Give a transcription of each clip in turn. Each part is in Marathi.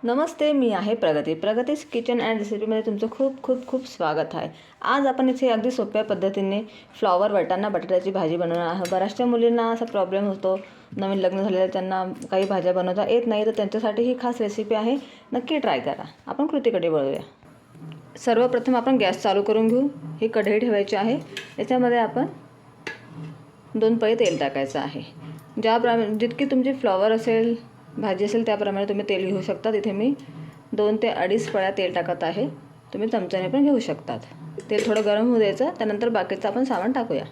नमस्ते, मी आहे प्रगतीज किचन अँड रेसिपीमध्ये तुमचं खूप खूप खूप स्वागत आहे। आज आपण इथे अगदी सोप्या पद्धतीने फ्लॉवर वाटाणा बटाट्याची भाजी बनवणार आहोत। बऱ्याचशा मुलींना असा प्रॉब्लेम होतो, नवीन लग्न झालेल्या त्यांना काही भाज्या बनवता येत नाही, तर त्यांच्यासाठी ही खास रेसिपी आहे, नक्की ट्राय करा। आपण कृतीकडे वळूया। सर्वप्रथम आपण गॅस चालू करून घेऊ। ही कढई ठेवायची आहे, याच्यामध्ये आपण 2 पळी तेल टाकायचं आहे। जितकी तुमची फ्लॉवर असेल, भाजी असेल त्याप्रमाणे तुम्ही तेल घेऊ शकता। इथे मी 2 ते 2.5 पळ्या तेल टाकत आहे, तुम्ही चमच्याने पण घेऊ शकतात। तेल थोडं गरम होऊ द्यायचं, त्यानंतर बाकीचं आपण सामान टाकूया।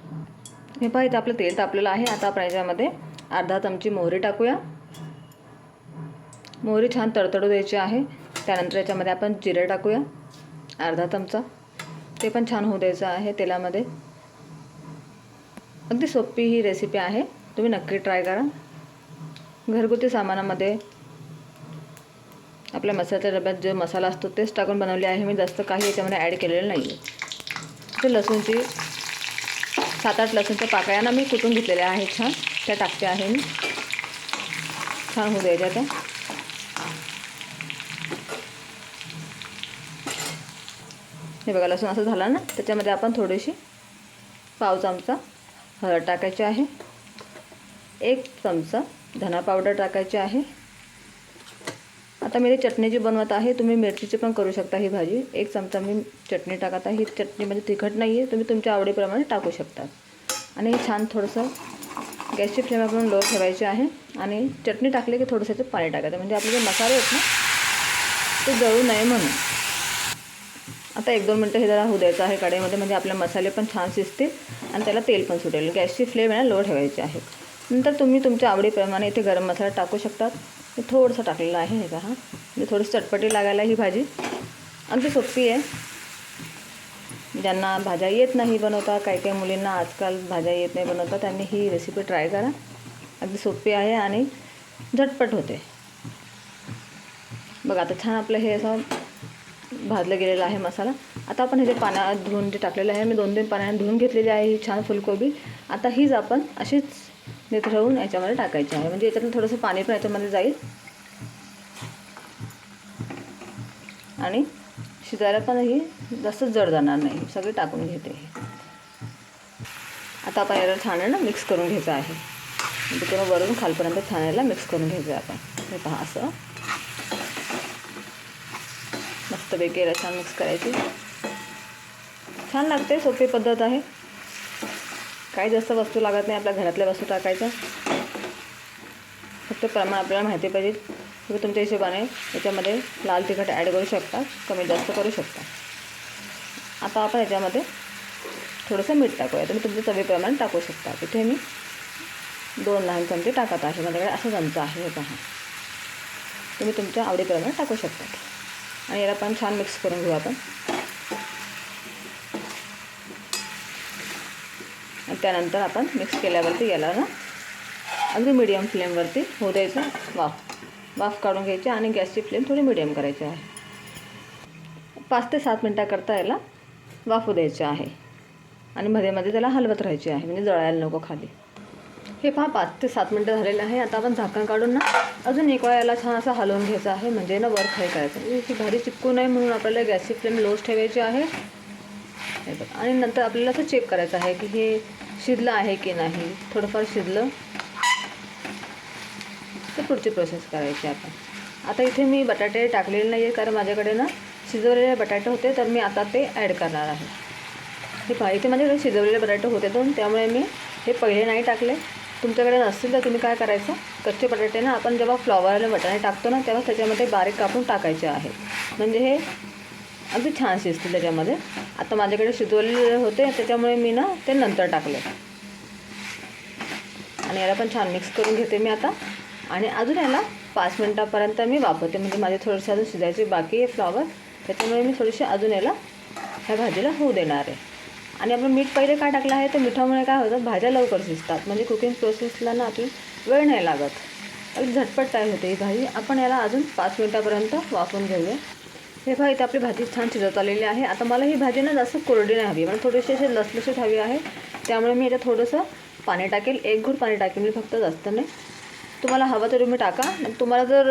हे पहा, इथे आपलं तेल तापलेलं आहे। आता आपण याच्यामध्ये अर्धा चमची मोहरी टाकूया। मोहरी छान तडतडू द्यायची आहे। त्यानंतर याच्यामध्ये आपण जिरे टाकूया, अर्धा चमचा, ते पण छान होऊ द्यायचं आहे तेलामध्ये। अगदी सोपी ही रेसिपी आहे, तुम्ही नक्की ट्राय करा। घरगुती सामानामध्ये आपल्या मसाल्याच्या डब्यात जो मसाला असतो तेच टाकून बनवले आहे मी, जास्त काही याच्यामध्ये ॲड केलेलं नाही आहे। तर लसूणची 7-8 लसूणच्या पाकळ्यांना मी कुटून घेतलेल्या आहेत, छान त्या टाकते आहे मी। छान होऊ द्यायच्या त्या। हे बघा, लसूण असं झालं ना, त्याच्यामध्ये आपण थोडीशी पाव चमचा हळद टाकायची आहे, 1 चमचा धना पावडर टाकायची आहे। आता मी चटणी जी बनवत आहे, तुम्ही मिरचीची पण करू शकता ही भाजी। 1 चमचा मी चटणी टाकत आहे। ही चटणी म्हणजे तिखट नाही आहे, तुम्ही तुमच्या आवडीप्रमाणे टाकू शकता। आणि छान थोडंसं गॅसची फ्लेम आपण लो ठेवायची आहे आणि चटणी टाकली की थोडंसं पाणी टाकायचं, म्हणजे आपले जे मसाले आहेत ना ते जळू नये म्हणून। आता 1-2 मिनटं हे जरा होऊ द्यायचं आहे कढईमध्ये, म्हणजे आपले मसाले पण छान शिजतील आणि त्याला तेल पण सुटेल। गॅसची फ्लेम आहे लो ठेवायची आहे। नंतर तुम्ही तुमच्या आवडीप्रमाणे इथे गरम मसाला टाकू शकतात। मी थोडंसं टाकलेलं आहे, हे पहा, म्हणजे थोडीशी चटपटी लागायला ही भाजी अगदी सोपी आहे। ज्यांना भाज्या येत नाही बनवता, काही मुलींना आजकाल भाज्या येत नाही बनवता, त्यांनी ही रेसिपी ट्राय करा। अगदी सोपी आहे आणि झटपट होते। बघा, आता छान आपलं हे असं भाजलं गेलेलं आहे मसाला। आता आपण हे जे पाण्यात धुवून जे टाकलेलं आहे, मी 2-3 पाण्याने धुवून घेतलेली आहे ही छान फुलकोबी। आता हीच आपण अशीच निथळून याच्यामध्ये टाकायची आहे, म्हणजे याच्यातलं थोडंसं पाणी पण याच्यामध्ये जाईल आणि शिजायला पण ही जास्त जड जाणार नाही। सगळी टाकून घेते। आता आपण याला छान आहे ना मिक्स करून घ्यायचं आहे, म्हणजे पूर्ण वरून खालपर्यंत छान याला मिक्स करून घ्यायचं आहे आपण। हे पहा, असं मस्तपैकी याला छान मिक्स करायची। छान लागते, सोपी पद्धत आहे, काही जास्त वस्तू लागत नाही, आपल्या घरातल्या वस्तू टाकायच्या। फक्त प्रमाण आपल्याला माहिती पाहिजे, तुम्ही तुमच्या हिशोबाने याच्यामध्ये लाल तिखट ॲड करू शकता, कमी जास्त करू शकता। आता आपण याच्यामध्ये थोडंसं मीठ टाकूया, तुम्ही तुमच्या चवीप्रमाणे टाकू शकता। इथे मी 2 लहान चमचे टाकत आहे, माझ्याकडे असा चमचा आहे, हे पहा, तुम्ही तुमच्या आवडीप्रमाणे टाकू शकता। आणि याला पण छान मिक्स करून घेऊ आपण। आणि त्यानंतर आपण मिक्स केल्यावरती याला ना अगदी मीडियम फ्लेमवरती होऊ द्यायचं। वाफ काढून घ्यायची आणि गॅसची फ्लेम थोडी मीडियम करायची आहे। 5 ते 7 मिनटाकरता याला वाफू द्यायचे आहे आणि मध्ये मध्ये त्याला हलवत राहायची आहे, म्हणजे जळायला नको खाली। हे पहा, 5 ते 7 मिनटं झालेलं आहे। आता आपण झाकण काढून ना अजून एक वेळा याला छान असं हलवून घ्यायचं आहे, म्हणजे ना वर फ्राय करायचं। ही भाजी चिपकू नये म्हणून आपल्याला गॅसची फ्लेम लोच ठेवायची आहे। हे बघा, आणि नंतर आपल्याला असं चेक करायचं आहे की हे शिजलं आहे की नाही। थोडंफार शिजलं तर पुढची प्रोसेस करायची आपण। आता इथे मी बटाटे टाकलेले नाही आहे, कारण माझ्याकडे ना शिजवलेले बटाटे होते, तर मी आता ते ॲड करणार आहे। हे पहा, इथे माझ्याकडे शिजवलेले बटाटे होते 2, त्यामुळे मी हे पहिले नाही टाकले। तुमच्याकडे नसतील तर तुम्ही काय करायचं, कच्चे बटाटे ना आपण जेव्हा फ्लॉवरला बटाटे टाकतो ना, तेव्हा त्याच्यामध्ये बारीक कापून टाकायचे आहे, म्हणजे हे अगदी छान शिजतील त्याच्यामध्ये। आता माझ्याकडे शिजवलेले होते, त्याच्यामुळे मी ना ते नंतर टाकले। आणि याला पण छान मिक्स करून घेते मी आता, आणि अजून याला 5 मिनटापर्यंत मी वापरते, म्हणजे माझे थोडंसं अजून शिजायची बाकी आहे फ्लॉवर, त्याच्यामुळे मी थोडीशी अजून याला ह्या भाजीला होऊ देणार आहे। आणि आपण मीठ पहिले काय टाकलं आहे, तर मिठामुळे काय होतं, भाज्या लवकर शिजतात, म्हणजे कुकिंग प्रोसेसला ना आपली वेळ नाही लागत, अगदी झटपट तयार होते ही भाजी। आपण याला अजून 5 मिनटापर्यंत वाफवून घेऊया। हे पहा, इथे आपली भाजी छान शिजत आलेली आहे। आता मला ही भाजी ना जास्त कोरडी नाही हवी, मला थोडीशी अशी लसलशीत हवी आहे, त्यामुळे मी याच्यात थोडंसं पाणी टाकेल, 1 घूट पाणी टाकेल मी फक्त, जास्त नाही। तुम्हाला हवं तर तुम्ही टाका. तुम्हाला जर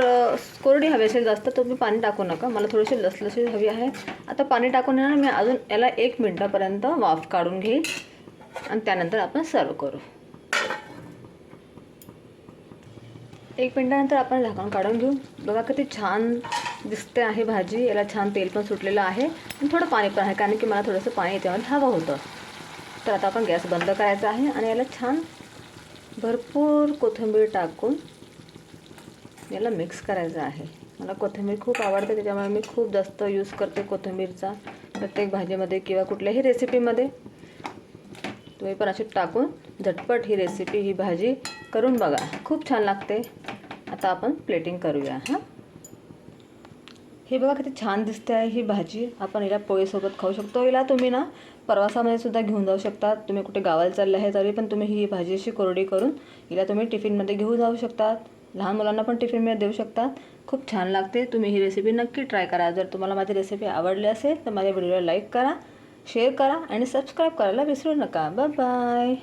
कोरडी हवी असेल जास्त तर तुम्ही पाणी टाकू नका. मला थोडीशी लसलशीत हवी आहे. आता पाणी टाकून ना मी अजून याला 1 मिनटापर्यंत वाफ काढून घेईल आणि त्यानंतर आपण सर्व करू. 1 मिनटानंतर आपण झाकण काढून घेऊ. बघा किती छान दिसते आहे भाजी. याला छान तेल पण सुटलेलं आहे आणि थोडं पाणी पण आहे, कारण की मला थोडंसं पाणी याच्यामध्ये हवं होतं. तर आता आपण गॅस बंद करायचा आहे आणि याला छान भरपूर कोथिंबीर टाकून याला मिक्स करायचं आहे. मला कोथिंबीर खूप आवडते, त्याच्यामुळे मी खूप जास्त यूज करते कोथिंबीरचा प्रत्येक भाजीमध्ये किंवा कुठल्याही रेसिपीमध्ये. तुम्ही पण अशी टाकून झटपट ही रेसिपी, ही भाजी करून बघा, खूप छान लागते. आता आपण प्लेटिंग करूया. हे बघा किती छान दिसते आहे ही भाजी. आपण हिला पोळीसोबत खाऊ शकतो. हिला तुम्ही ना प्रवासामध्ये सुद्धा घेऊन जाऊ शकतात. तुम्ही कुठे गावाला चालले आहे तरी पण तुम्ही ही भाजी अशी कोरडी करून हिला तुम्ही टिफिनमध्ये घेऊन जाऊ शकतात. लहान मुलांना पण टिफिनमध्ये देऊ शकतात. खूप छान लागते. तुम्ही ही रेसिपी नक्की ट्राय करा. जर तुम्हाला माझी रेसिपी आवडली असेल तर माझ्या व्हिडिओला लाईक करा, शेअर करा आणि सबस्क्राईब करायला विसरू नका. Bye bye.